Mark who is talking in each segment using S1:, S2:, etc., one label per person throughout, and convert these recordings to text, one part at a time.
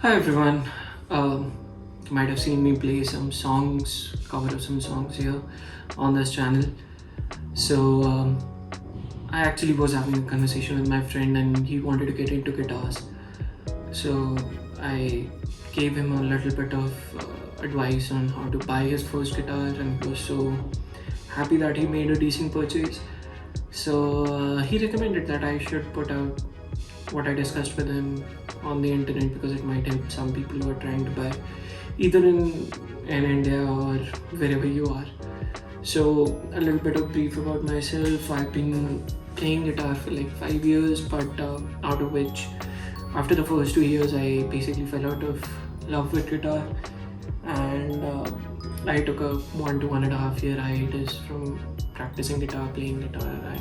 S1: Hi everyone. You might have seen me play some songs, cover of some songs here on this channel. So I actually was having a conversation with my friend, and he wanted to get into guitars. So I gave him a little bit of advice on how to buy his first guitar, and he was so happy that he made a decent purchase. So he recommended that I should put out what I discussed with him on the internet because it might help some people who are trying to buy either in India or wherever you are. So a little bit of brief about myself. I've been playing guitar for like 5 years, but out of which, after the first 2 years, I basically fell out of love with guitar, and I took a 1 to 1.5 year hiatus from practicing guitar, playing guitar. I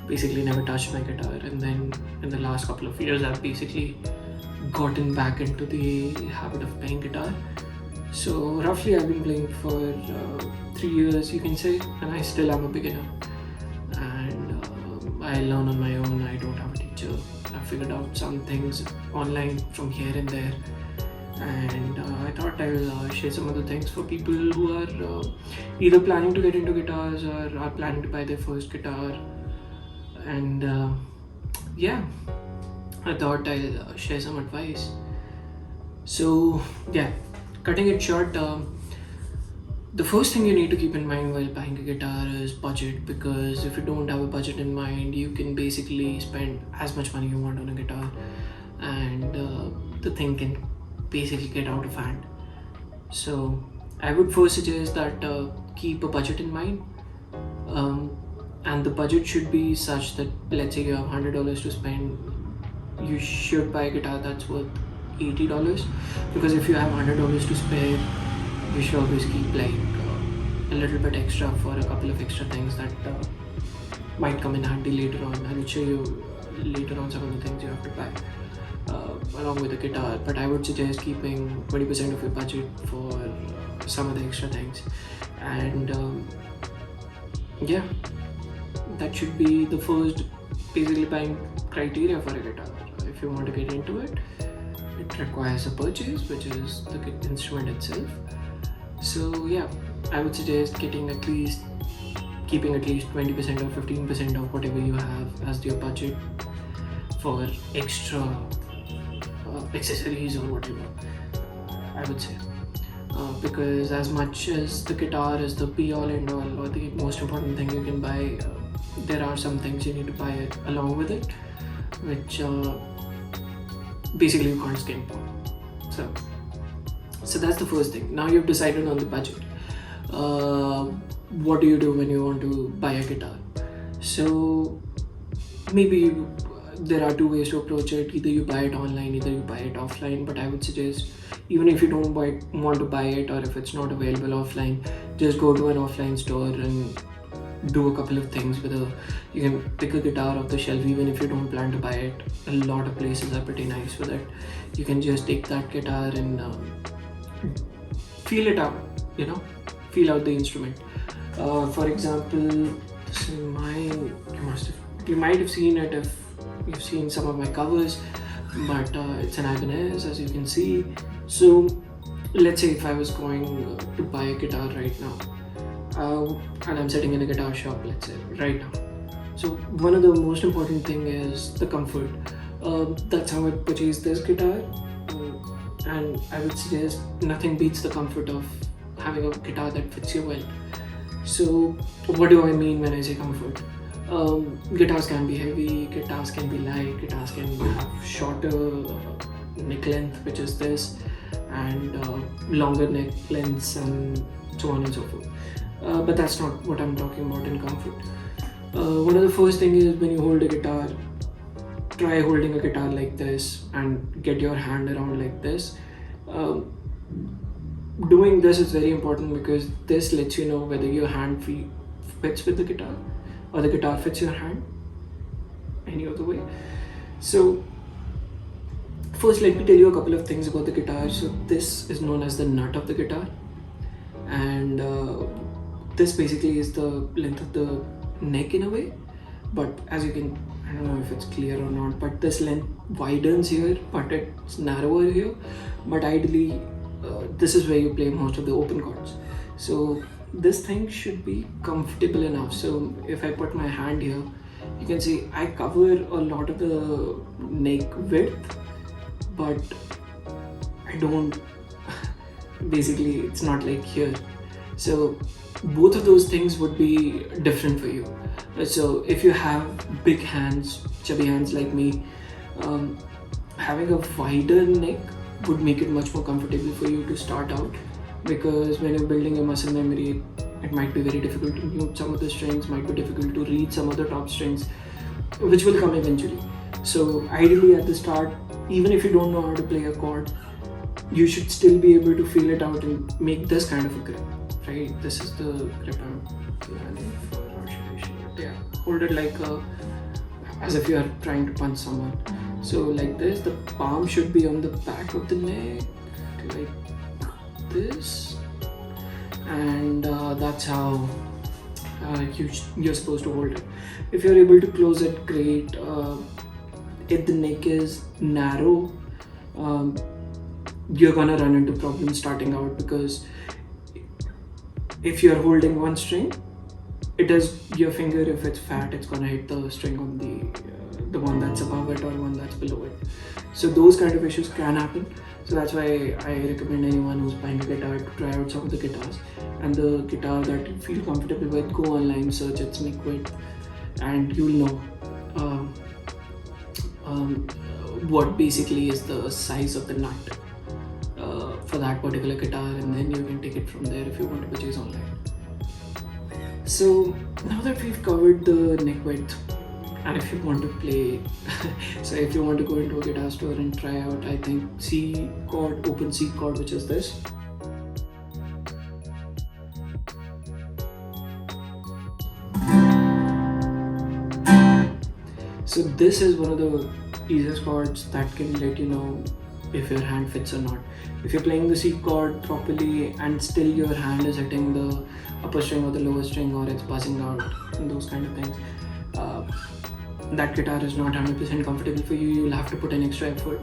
S1: basically never touched my guitar, and then in the last couple of years I've basically gotten back into the habit of playing guitar. So roughly I've been playing for 3 years, you can say, and I still am a beginner, and I learn on my own. I don't have a teacher. I figured out some things online from here and there, and I thought I'll share some other things for people who are either planning to get into guitars or are planning to buy their first guitar. And yeah, I thought I'll share some advice. So yeah, cutting it short, the first thing you need to keep in mind while buying a guitar is budget, because if you don't have a budget in mind, you can basically spend as much money you want on a guitar, and the thing can basically get out of hand. So I would first suggest that keep a budget in mind. And the budget should be such that, let's say you have $100 to spend, you should buy a guitar that's worth $80, because if you have $100 to spare, you should always keep like a little bit extra for a couple of extra things that might come in handy later on. I will show you later on some of the things you have to buy along with the guitar, but I would suggest keeping 20% of your budget for some of the extra things. And yeah, that should be the first basically buying criteria for a guitar. If you want to get into it, it requires a purchase, which is the instrument itself. So yeah, I would suggest keeping at least 20% or 15% of whatever you have as your budget for extra accessories or whatever, I would say. Because as much as the guitar is the be all end all or the most important thing you can buy, there are some things you need to buy along with it, which basically you can't skimp on. So that's the first thing. Now you've decided on the budget. What do you do when you want to buy a guitar? So maybe there are two ways to approach it. Either you buy it online, either you buy it offline. But I would suggest, even if you don't want to buy it, or if it's not available offline, just go to an offline store and do a couple of things. You can pick a guitar off the shelf, even if you don't plan to buy it. A lot of places are pretty nice with it. You can just take that guitar and feel it out, feel out the instrument. For example, this is mine. You might have seen it if you've seen some of my covers, but it's an Ibanez, as you can see. So let's say if I was going to buy a guitar right now, and I'm sitting in a guitar shop, let's say right now. So one of the most important thing is the comfort. That's how I purchased this guitar, and I would suggest nothing beats the comfort of having a guitar that fits you well. So what do I mean when I say comfort? Guitars can be heavy, guitars can be light, guitars can have shorter neck length, which is this, and longer neck lengths, and so on and so forth. But that's not what I'm talking about in comfort. One of the first things is, when you hold a guitar, try holding a guitar like this and get your hand around like this. Doing this is very important, because this lets you know whether your hand fits with the guitar or the guitar fits your hand any other way. So first, let me tell you a couple of things about the guitar. So this is known as the nut of the guitar, and this basically is the length of the neck in a way. but as you can, I don't know if it's clear or not, but this length widens here, but it's narrower here. But ideally, this is where you play most of the open chords. So this thing should be comfortable enough. So if I put my hand here, you can see I cover a lot of the neck width, but I don't, basically it's not like here. So both of those things would be different for you. So if you have big hands, chubby hands like me, having a wider neck would make it much more comfortable for you to start out, because when you're building your muscle memory, it might be very difficult to mute some of the strings, might be difficult to read some of the top strings, which will come eventually. So ideally at the start, even if you don't know how to play a chord, you should still be able to feel it out and make this kind of a grip, right? This is the grip I'm planning for. How should I show it? Yeah, hold it like as if you are trying to punch someone. So like this, the palm should be on the back of the neck, like this, and that's how you're supposed to hold it. If you're able to close it, great. If the neck is narrow, you're gonna run into problems starting out, because if you're holding one string, it is your finger, if it's fat, it's gonna hit the string on the one that's above it or one that's below it. So those kind of issues can happen. So that's why I recommend anyone who's buying a guitar to try out some of the guitars, and the guitar that you feel comfortable with, go online, search its neck width, and you'll know what basically is the size of the nut for that particular guitar, and then you can take it from there if you want to purchase online. So now that we've covered the neck width, and if you want to play so if you want to go into a guitar store and try out, I think C chord, open C chord, which is this. So this is one of the easiest chords that can let you know if your hand fits or not. If you're playing the C chord properly and still your hand is hitting the upper string or the lower string, or it's buzzing out and those kind of things, that guitar is not 100% comfortable for you. You'll have to put an extra effort.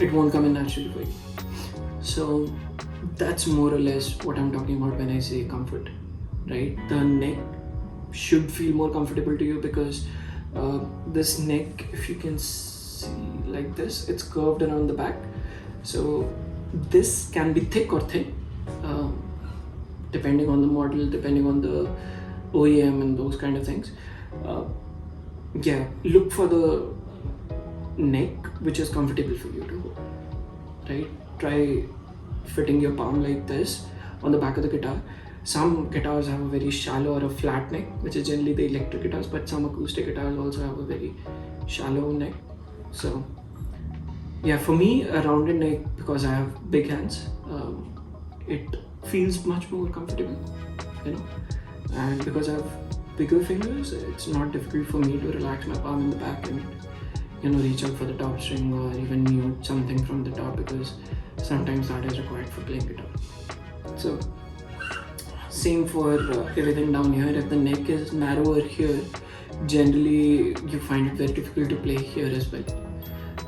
S1: It won't come in naturally for you. So that's more or less what I'm talking about when I say comfort, right? The neck should feel more comfortable to you, because this neck, if you can see like this, it's curved around the back. So this can be thick or thin, depending on the model, depending on the OEM and those kind of things. Yeah, look for the neck which is comfortable for you to hold, right? Try fitting your palm like this on the back of the guitar. Some guitars have a very shallow or a flat neck, which is generally the electric guitars, but some acoustic guitars also have a very shallow neck. So yeah, for me, a rounded neck, because I have big hands, it feels much more comfortable, you know, and because I have bigger fingers, it's not difficult for me to relax my palm in the back and, you know, reach out for the top string or even mute something from the top, because sometimes that is required for playing guitar. So same for everything down here. If the neck is narrower here, generally you find it very difficult to play here as well,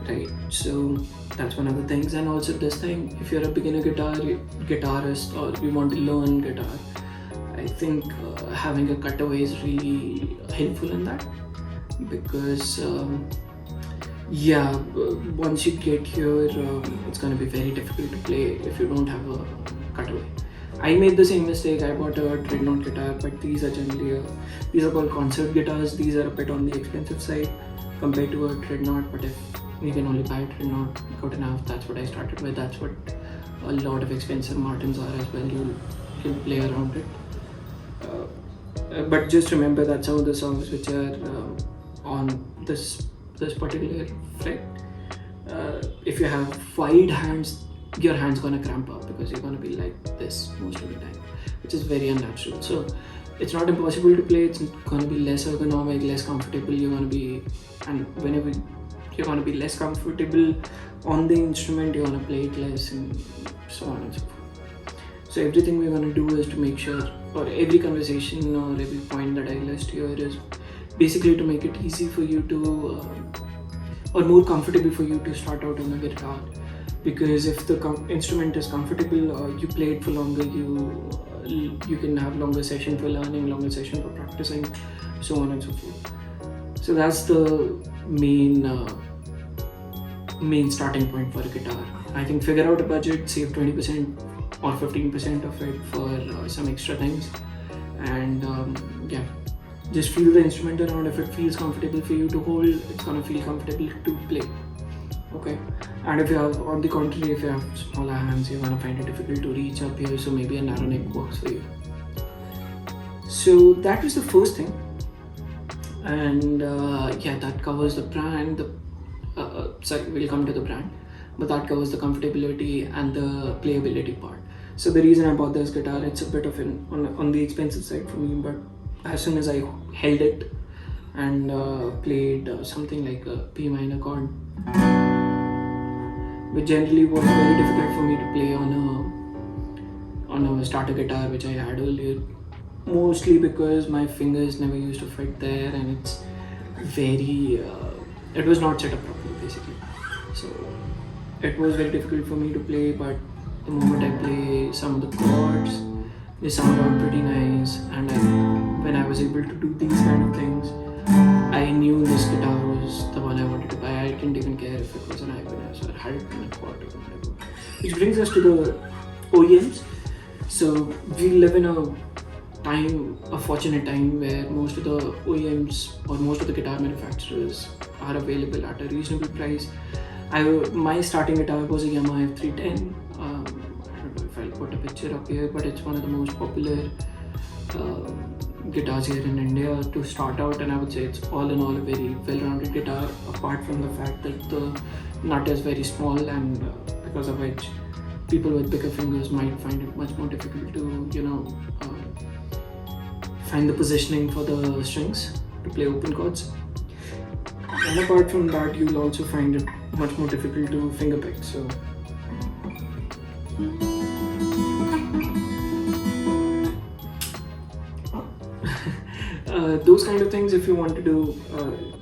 S1: right? So that's one of the things. And also this thing, if you're a beginner guitarist or you want to learn guitar, I think having a cutaway is really helpful in that, because yeah, once you get here, it's going to be very difficult to play if you don't have a cutaway. I made the same mistake. I bought a Dreadnought guitar, but these are generally these are called concert guitars. These are a bit on the expensive side compared to a Dreadnought, but if you can only buy a Dreadnought, good enough. That's what I started with. That's what a lot of expensive Martins are as well. You can play around it. But just remember that some of the songs which are on this particular fret, if you have wide hands, your hand's gonna cramp up, because you're gonna be like this most of the time, which is very unnatural. So it's not impossible to play. It's gonna be less ergonomic, less comfortable. You're gonna be, and whenever you're gonna be less comfortable on the instrument, you're gonna play it less, and so on and so forth. So everything we're gonna do is to make sure, or every conversation or every point that I list here is basically to make it easy for you to or more comfortable for you to start out on a guitar. Because if the instrument is comfortable, you play it for longer, you can have longer session for learning, longer session for practicing, so on and so forth. So that's the main starting point for a guitar. I think figure out a budget, save 20% or 15% of it for some extra things, and yeah, just feel the instrument around. If it feels comfortable for you to hold, it's gonna feel comfortable to play. Okay, and if you have, on the contrary, if you have smaller hands, you're gonna find it difficult to reach up here, so maybe a narrow neck works for you. So that was the first thing, and yeah, that covers the brand. Sorry, we'll come to the brand, but that covers the comfortability and the playability part. So the reason I bought this guitar, it's a bit of on the expensive side for me, but as soon as I held it and played something like a B minor chord, which generally was very difficult for me to play on a starter guitar which I had earlier, mostly because my fingers never used to fit there, and it's very it was not set up properly basically. So it was very difficult for me to play, but the moment I play some of the chords, they sound out pretty nice, and when I was able to do these kind of things, I knew this guitar was the one I wanted to buy. I didn't even care if it was an Ibanez or had it been a quad or whatever. Which brings us to the OEMs. So we live in a fortunate time where most of the OEMs or most of the guitar manufacturers are available at a reasonable price. My starting guitar was a Yamaha F310. I don't know if I'll put a picture up here, but it's one of the most popular guitars here in India to start out, and I would say it's all in all a very well-rounded guitar, apart from the fact that the nut is very small, and because of which people with bigger fingers might find it much more difficult to find the positioning for the strings to play open chords. And apart from that, you'll also find it much more difficult to finger pick. So those kind of things, if you want to do,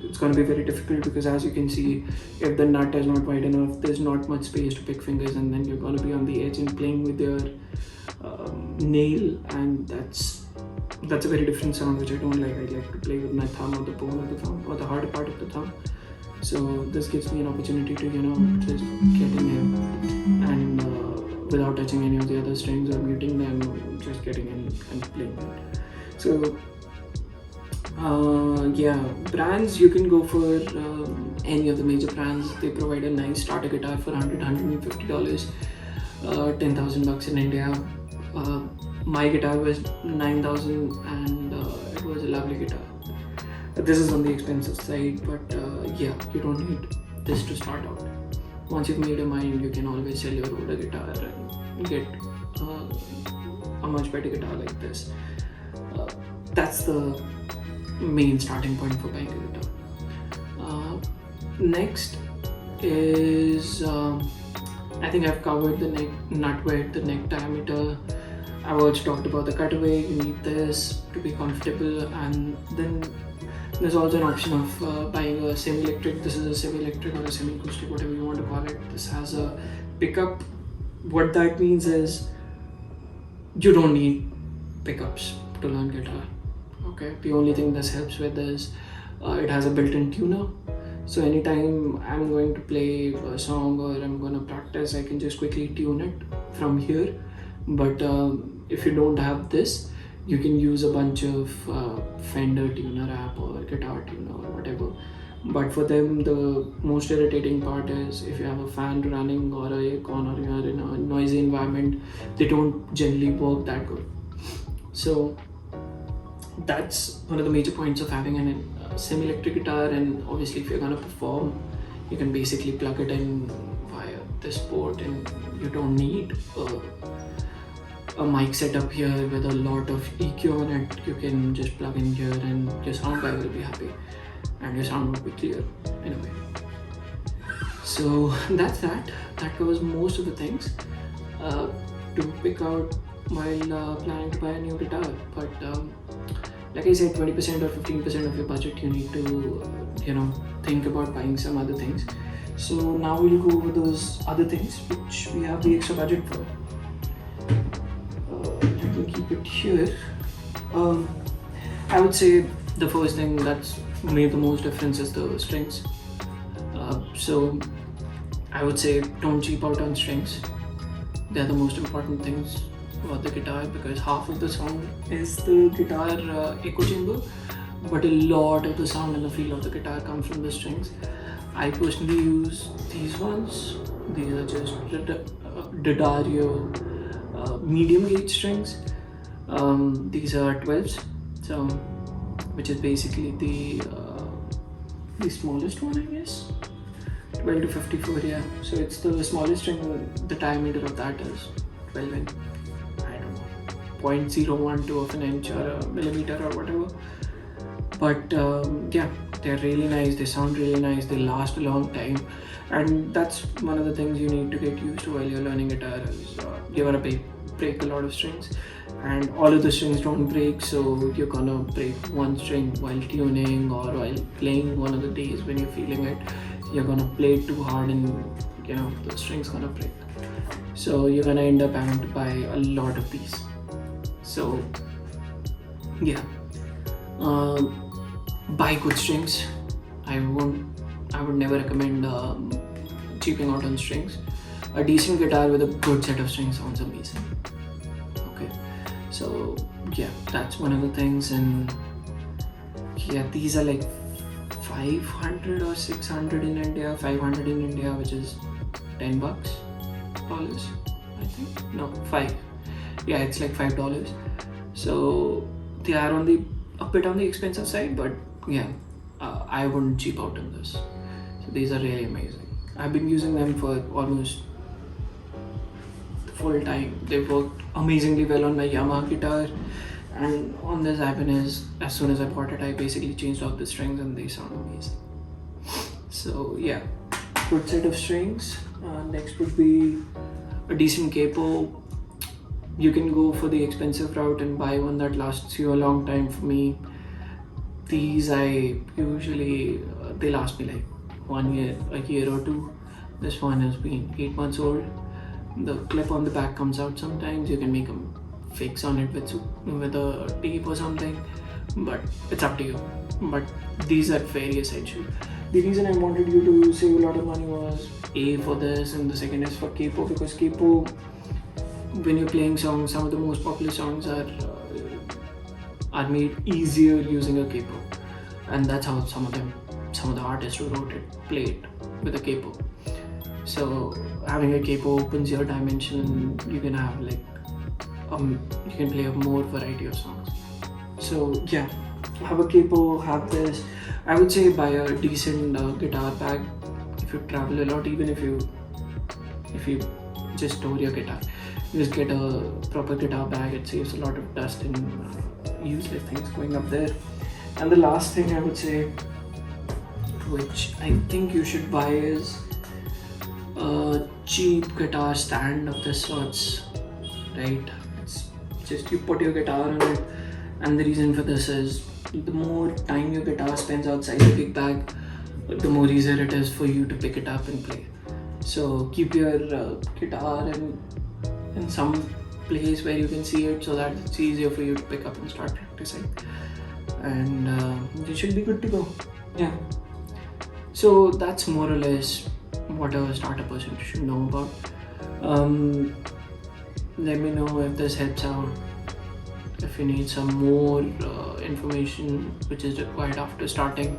S1: it's going to be very difficult, because as you can see, if the nut is not wide enough, there's not much space to pick fingers, and then you're going to be on the edge and playing with your nail, and that's a very different sound which I don't like. I like to play with my thumb or the bone of the thumb or the harder part of the thumb. So this gives me an opportunity to just get in here and without touching any of the other strings or muting them, just getting in and playing it. So yeah, brands, you can go for any of the major brands. They provide a nice starter guitar for $150, $10,000 in India. My guitar was $9,000, and it was a lovely guitar. This is on the expensive side, but yeah, you don't need this to start out. Once you've made your mind, you can always sell your older guitar and get a much better guitar like this. That's the main starting point for buying a guitar. Next is I think I've covered the nut width, the neck diameter. I've also talked about the cutaway. You need this to be comfortable, and then there's also an option of buying a semi-electric. This is a semi-electric or a semi-acoustic, whatever you want to call it. This has a pickup. What that means is you don't need pickups to learn guitar. Okay, the only thing this helps with is it has a built-in tuner. So anytime I'm going to play a song or I'm going to practice, I can just quickly tune it from here. But if you don't have this, you can use a bunch of Fender tuner app or guitar tuner or whatever. But for them, the most irritating part is if you have a fan running or a aircon or you're in a noisy environment, they don't generally work that good. So that's one of the major points of having a semi-electric guitar. And obviously if you're going to perform, you can basically plug it in via this port, and you don't need a mic setup here with a lot of EQ on it. You can just plug in here and your sound guy will be happy and your sound will be clear in a way. So that's that covers most of the things to pick out while planning to buy a new guitar. But like I said, 20% or 15% of your budget you need to think about buying some other things. So now we'll go over those other things which we have the extra budget for. Let me keep it here. I would say the first thing that's made the most difference is the strings. So I would say don't cheap out on strings. They're the most important things about the guitar, because half of the sound is the guitar echo chamber, but a lot of the sound and the feel of the guitar comes from the strings. I personally use these ones. These are just D'Addario medium gauge strings. These are 12s, so which is basically the smallest one, I guess. 12 to 54, yeah. So it's the smallest string. The diameter of that is 12 in, I don't know, 0.012 of an inch or a millimeter or whatever. But yeah, they're really nice. They sound really nice. They last a long time, and that's one of the things you need to get used to while you're learning guitar. Is you're gonna break a lot of strings, and all of the strings don't break. So you're gonna break one string while tuning or while playing one of the days when you're feeling it. You're gonna play it too hard, and the string's gonna break. So you're gonna end up having to buy a lot of these. So yeah, buy good strings. I would never recommend cheaping out on strings. A decent guitar with a good set of strings sounds amazing. Okay, so yeah, that's one of the things. And yeah, these are like 500 or 600 in India. 500 in India, which is $10, I think. No, 5. Yeah, it's like $5. So they are a bit on the expensive side, but yeah, I wouldn't cheap out on this. So these are really amazing. I've been using them for almost the full time. They worked amazingly well on my Yamaha guitar, and on this Ibanez, as soon as I bought it, I basically changed out the strings and they sound amazing. So yeah, good set of strings. Next would be a decent capo. You can go for the expensive route and buy one that lasts you a long time. For me, these I usually they last me like 1 year, a year or two. This one has been 8 months old. The clip on the back comes out sometimes. You can make a fix on it with a tape or something, but it's up to you. But these are very essential. The reason I wanted you to save a lot of money was A, for this, and the second is for capo, because capo, when you're playing songs, some of the most popular songs are made easier using a capo, and that's how some of the artists who wrote it played with a capo. So having a capo opens your dimension. You can have you can play a more variety of songs. So yeah, have a capo, have this. I would say buy a decent guitar bag if you travel a lot. Even if you just store your guitar, just get a proper guitar bag. It saves a lot of dust and useless things going up there. And the last thing I would say, which I think you should buy, is a cheap guitar stand of this sorts, right? It's just you put your guitar on it, and the reason for this is the more time your guitar spends outside the gig bag, the more easier it is for you to pick it up and play. So keep your guitar in some place where you can see it, so that it's easier for you to pick up and start practicing. And you should be good to go. Yeah. So that's more or less what a starter person should know about. Let me know if this helps out. If you need some more information which is required after starting,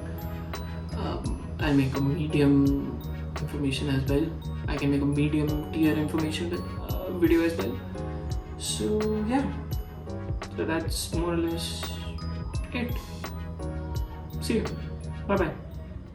S1: I'll make a medium information as well. I can make a medium tier information video as well. So yeah, so that's more or less it. See you. Bye bye.